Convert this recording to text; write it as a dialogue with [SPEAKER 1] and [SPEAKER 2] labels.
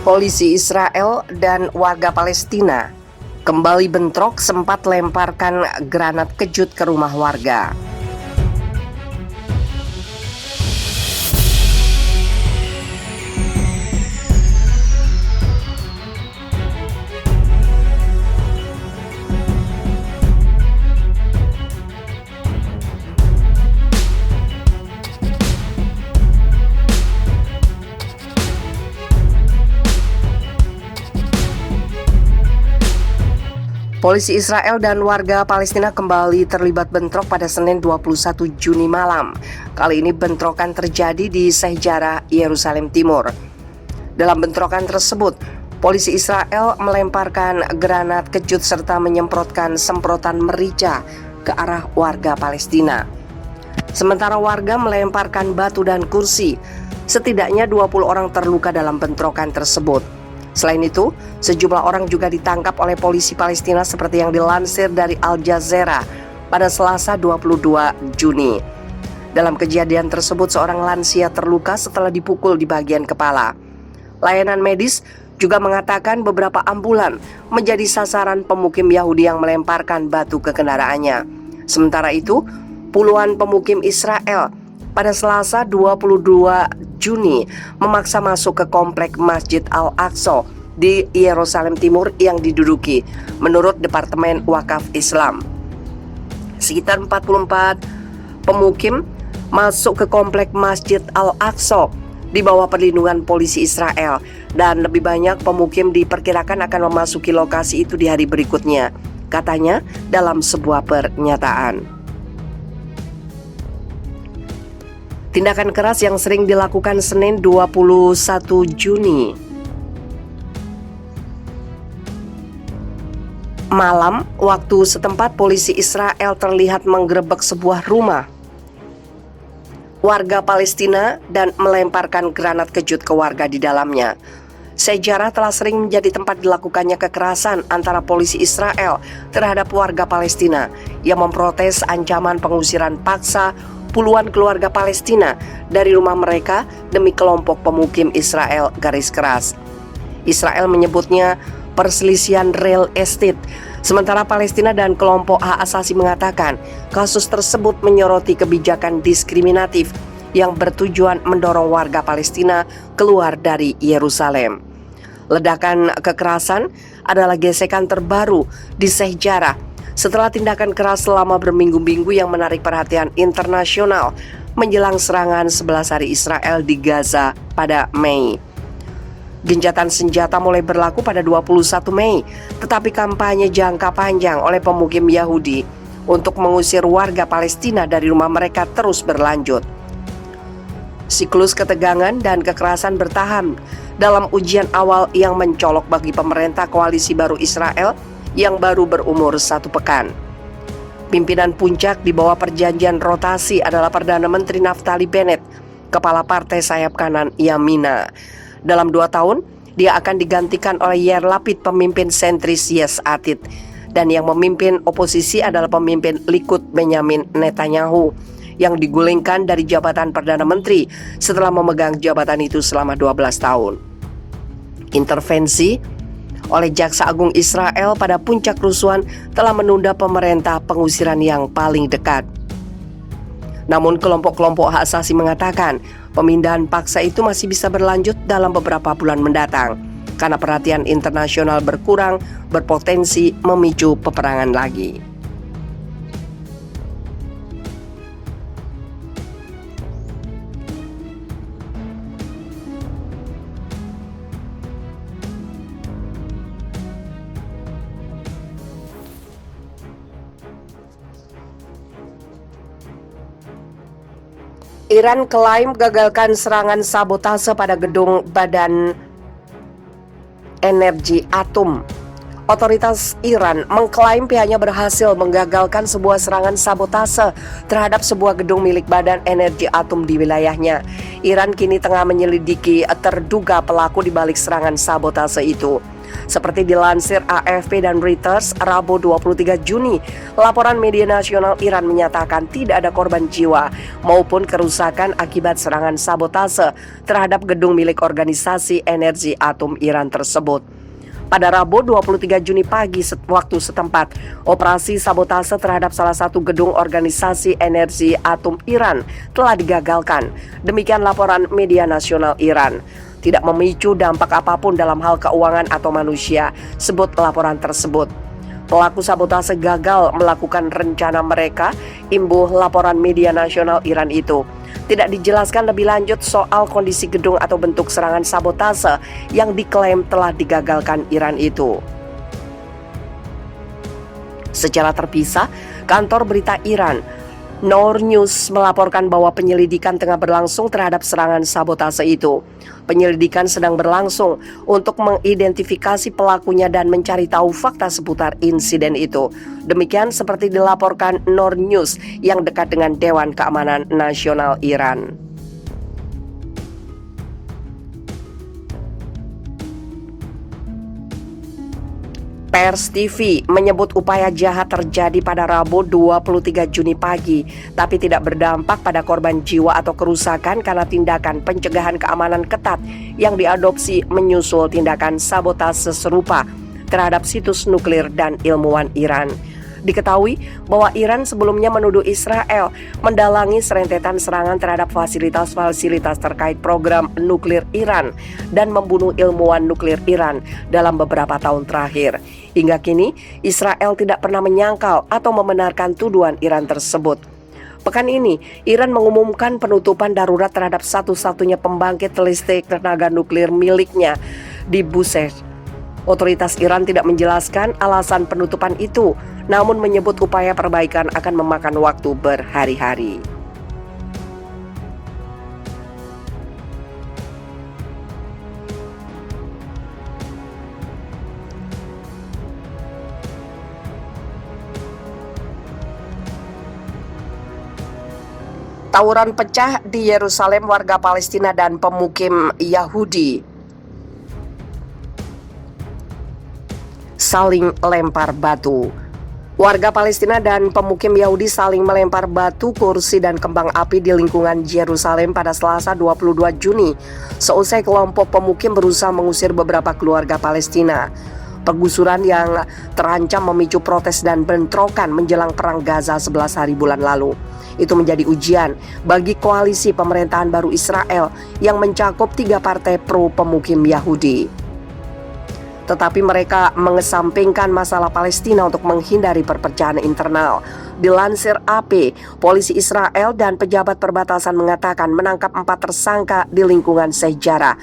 [SPEAKER 1] Polisi Israel dan warga Palestina kembali bentrok sempat lemparkan granat kejut ke rumah warga. Polisi Israel dan warga Palestina kembali terlibat bentrok pada Senin 21 Juni malam. Kali ini bentrokan terjadi di Sejarah, Yerusalem Timur. Dalam bentrokan tersebut, polisi Israel melemparkan granat kejut serta menyemprotkan semprotan merica ke arah warga Palestina. Sementara warga melemparkan batu dan kursi. Setidaknya 20 orang terluka dalam bentrokan tersebut. Selain itu, sejumlah orang juga ditangkap oleh polisi Palestina seperti yang dilansir dari Al Jazeera pada Selasa 22 Juni. Dalam kejadian tersebut, seorang lansia terluka setelah dipukul di bagian kepala. Layanan medis juga mengatakan beberapa ambulan menjadi sasaran pemukim Yahudi yang melemparkan batu ke kendaraannya. Sementara itu, puluhan pemukim Israel pada Selasa 22 Juni memaksa masuk ke komplek Masjid Al-Aqsa di Yerusalem Timur yang diduduki menurut Departemen Wakaf Islam. Sekitar 44 pemukim masuk ke komplek Masjid Al-Aqsa di bawah perlindungan polisi Israel, dan lebih banyak pemukim diperkirakan akan memasuki lokasi itu di hari berikutnya, katanya dalam sebuah pernyataan. Tindakan keras yang sering dilakukan Senin 21 Juni malam waktu setempat, polisi Israel terlihat menggerebek sebuah rumah warga Palestina dan melemparkan granat kejut ke warga di dalamnya. Sejarah telah sering menjadi tempat dilakukannya kekerasan antara polisi Israel terhadap warga Palestina yang memprotes ancaman pengusiran paksa puluhan keluarga Palestina dari rumah mereka demi kelompok pemukim Israel garis keras. Israel menyebutnya perselisihan real estate, sementara Palestina dan kelompok hak asasi mengatakan kasus tersebut menyoroti kebijakan diskriminatif yang bertujuan mendorong warga Palestina keluar dari Yerusalem. Ledakan kekerasan adalah gesekan terbaru di sejarah setelah tindakan keras selama berminggu-minggu yang menarik perhatian internasional menjelang serangan 11 hari Israel di Gaza pada Mei. Gencatan senjata mulai berlaku pada 21 Mei, tetapi kampanye jangka panjang oleh pemukim Yahudi untuk mengusir warga Palestina dari rumah mereka terus berlanjut. Siklus ketegangan dan kekerasan bertahan dalam ujian awal yang mencolok bagi pemerintah koalisi baru Israel yang baru berumur 1 pekan. Pimpinan puncak di bawah perjanjian rotasi adalah Perdana Menteri Naftali Bennett, kepala partai sayap kanan Yamina. Dalam 2 tahun, dia akan digantikan oleh Yair Lapid, pemimpin sentris Yesh Atid, dan yang memimpin oposisi adalah pemimpin Likud Benyamin Netanyahu yang digulingkan dari jabatan Perdana Menteri setelah memegang jabatan itu selama 12 tahun. Intervensi oleh Jaksa Agung Israel pada puncak kerusuhan telah menunda pemerintah pengusiran yang paling dekat. Namun kelompok-kelompok hak asasi mengatakan pemindahan paksa itu masih bisa berlanjut dalam beberapa bulan mendatang karena perhatian internasional berkurang berpotensi memicu peperangan lagi. Iran klaim gagalkan serangan sabotase pada gedung Badan Energi Atom Otoritas Iran mengklaim pihaknya berhasil menggagalkan sebuah serangan sabotase terhadap sebuah gedung milik Badan Energi Atom di wilayahnya. Iran kini tengah menyelidiki terduga pelaku di balik serangan sabotase itu. Seperti dilansir AFP dan Reuters, Rabu 23 Juni, laporan media nasional Iran menyatakan tidak ada korban jiwa maupun kerusakan akibat serangan sabotase terhadap gedung milik organisasi energi atom Iran tersebut. Pada Rabu 23 Juni pagi waktu setempat, operasi sabotase terhadap salah satu gedung organisasi energi atom Iran telah digagalkan. Demikian laporan media nasional Iran. Tidak memicu dampak apapun dalam hal keuangan atau manusia, sebut laporan tersebut. Pelaku sabotase gagal melakukan rencana mereka, imbuh laporan media nasional Iran itu. Tidak dijelaskan lebih lanjut soal kondisi gedung atau bentuk serangan sabotase yang diklaim telah digagalkan Iran itu. Secara terpisah, kantor berita Iran, Noor News, melaporkan bahwa penyelidikan tengah berlangsung terhadap serangan sabotase itu. Penyelidikan sedang berlangsung untuk mengidentifikasi pelakunya dan mencari tahu fakta seputar insiden itu. Demikian seperti dilaporkan Noor News yang dekat dengan Dewan Keamanan Nasional Iran. Pers TV menyebut upaya jahat terjadi pada Rabu 23 Juni pagi, tapi tidak berdampak pada korban jiwa atau kerusakan karena tindakan pencegahan keamanan ketat yang diadopsi menyusul tindakan sabotase serupa terhadap situs nuklir dan ilmuwan Iran. Diketahui bahwa Iran sebelumnya menuduh Israel mendalangi serentetan serangan terhadap fasilitas-fasilitas terkait program nuklir Iran dan membunuh ilmuwan nuklir Iran dalam beberapa tahun terakhir. Hingga kini, Israel tidak pernah menyangkal atau membenarkan tuduhan Iran tersebut. Pekan ini, Iran mengumumkan penutupan darurat terhadap satu-satunya pembangkit listrik tenaga nuklir miliknya di Bushehr. Otoritas Iran tidak menjelaskan alasan penutupan itu, namun menyebut upaya perbaikan akan memakan waktu berhari-hari. Tawuran pecah di Yerusalem, warga Palestina dan pemukim Yahudi saling lempar batu. Warga Palestina dan pemukim Yahudi saling melempar batu, kursi, dan kembang api di lingkungan Yerusalem pada Selasa 22 Juni, seusai kelompok pemukim berusaha mengusir beberapa keluarga Palestina. Penggusuran yang terancam memicu protes dan bentrokan menjelang perang Gaza 11 hari bulan lalu. Itu menjadi ujian bagi koalisi pemerintahan baru Israel yang mencakup 3 partai pro pemukim Yahudi. Tetapi mereka mengesampingkan masalah Palestina untuk menghindari perpecahan internal. Dilansir AP, polisi Israel dan pejabat perbatasan mengatakan menangkap 4 tersangka di lingkungan Sheikh Jarrah